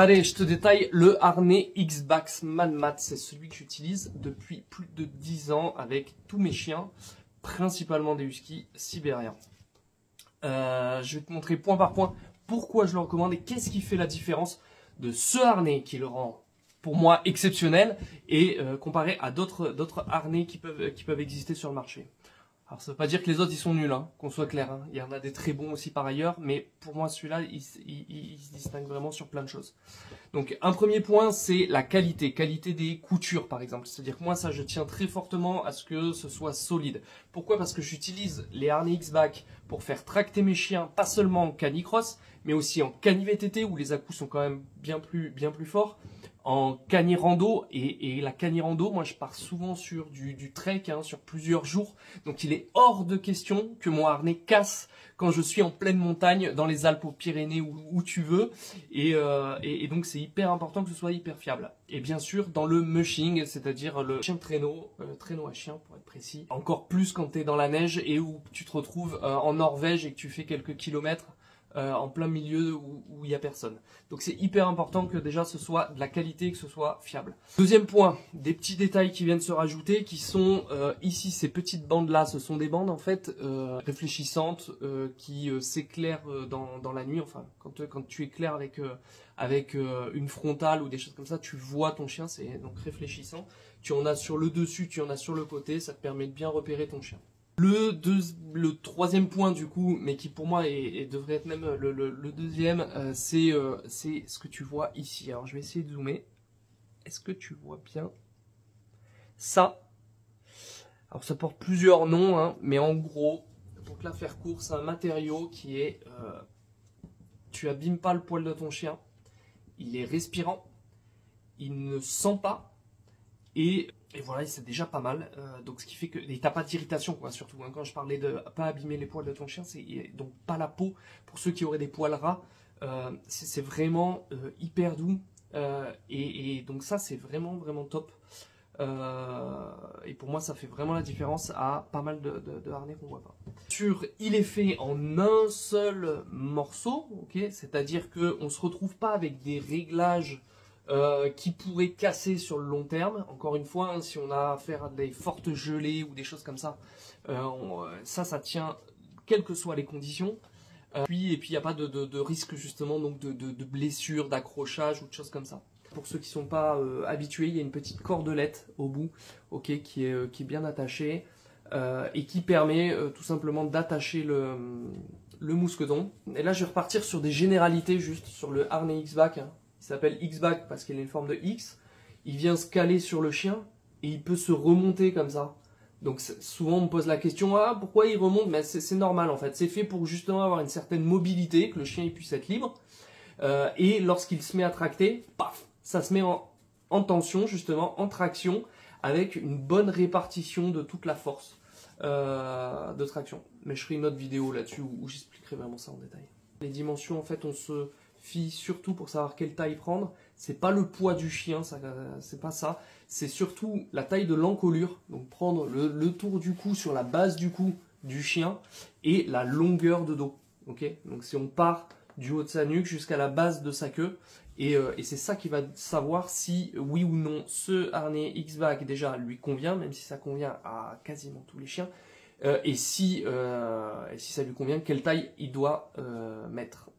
Allez, je te détaille le harnais X-Bax Manmat. C'est celui que j'utilise depuis plus de 10 ans avec tous mes chiens, principalement des huskies sibériens. Je vais te montrer point par point pourquoi je le recommande et qu'est-ce qui fait la différence de ce harnais qui le rend pour moi exceptionnel et comparé à d'autres harnais qui peuvent exister sur le marché. Alors ça veut pas dire que les autres ils sont nuls, hein, qu'on soit clair, hein. Il y en a des très bons aussi par ailleurs, mais pour moi celui-là il se distingue vraiment sur plein de choses. Donc un premier point, c'est la qualité des coutures par exemple. C'est-à-dire que moi ça je tiens très fortement à ce que ce soit solide. Pourquoi? Parce que j'utilise les harnais X-Back pour faire tracter mes chiens, pas seulement en canicross, mais aussi en cani-VTT où les à-coups sont quand même bien plus forts. En cani-rando, et la cani-rando, moi je pars souvent sur du trek, hein, sur plusieurs jours, donc il est hors de question que mon harnais casse quand je suis en pleine montagne, dans les Alpes, aux Pyrénées, où tu veux, et donc c'est hyper important que ce soit hyper fiable. Et bien sûr dans le mushing, c'est-à-dire le chien de traîneau à chien pour être précis, encore plus quand tu es dans la neige et où tu te retrouves en Norvège et que tu fais quelques kilomètres, en plein milieu où il n'y a personne. Donc c'est hyper important que déjà ce soit de la qualité, que ce soit fiable. Deuxième point, des petits détails qui viennent se rajouter, qui sont ici ces petites bandes là, ce sont des bandes en fait réfléchissantes qui s'éclairent dans la nuit. Enfin quand tu éclaires avec une frontale ou des choses comme ça, tu vois ton chien, c'est donc réfléchissant. Tu en as sur le dessus, tu en as sur le côté, ça te permet de bien repérer ton chien. Le troisième point du coup, mais qui pour moi devrait être même le deuxième, c'est ce que tu vois ici. Alors je vais essayer de zoomer. Est-ce que tu vois bien ça? Alors ça porte plusieurs noms, hein, mais en gros, pour te la faire court, c'est un matériau qui est... tu abîmes pas le poil de ton chien, il est respirant, il ne sent pas, et voilà, c'est déjà pas mal. Donc ce qui fait que t'as pas d'irritation, quoi, surtout hein, quand je parlais de pas abîmer les poils de ton chien, c'est donc pas la peau. Pour ceux qui auraient des poils ras, c'est vraiment hyper doux, et donc ça c'est vraiment top. Et pour moi ça fait vraiment la différence à pas mal de harnais qu'on voit pas. Il est fait en un seul morceau, ok, c'est-à-dire que on se retrouve pas avec des réglages qui pourrait casser sur le long terme. Encore une fois, hein, si on a affaire à des fortes gelées ou des choses comme ça, ça tient quelles que soient les conditions. Et puis il n'y a pas de risque justement donc de blessures, d'accrochage ou de choses comme ça. Pour ceux qui ne sont pas habitués, il y a une petite cordelette au bout, ok, qui est bien attachée et qui permet tout simplement d'attacher le mousqueton. Et là je vais repartir sur des généralités juste sur le harnais X-Back, hein. Il s'appelle X-Back parce qu'il a une forme de X. Il vient se caler sur le chien et il peut se remonter comme ça. Donc souvent on me pose la question, ah pourquoi il remonte? Mais c'est normal en fait. C'est fait pour justement avoir une certaine mobilité, que le chien il puisse être libre. Et lorsqu'il se met à tracter, paf, ça se met en tension justement, en traction, avec une bonne répartition de toute la force de traction. Mais je ferai une autre vidéo là-dessus où j'expliquerai vraiment ça en détail. Les dimensions en fait on se fie surtout pour savoir quelle taille prendre, c'est pas le poids du chien, c'est pas ça, c'est surtout la taille de l'encolure, donc prendre le tour du cou sur la base du cou du chien et la longueur de dos, ok. Donc si on part du haut de sa nuque jusqu'à la base de sa queue, et c'est ça qui va savoir si oui ou non ce harnais X-Back déjà lui convient, même si ça convient à quasiment tous les chiens, et si ça lui convient, quelle taille il doit mettre.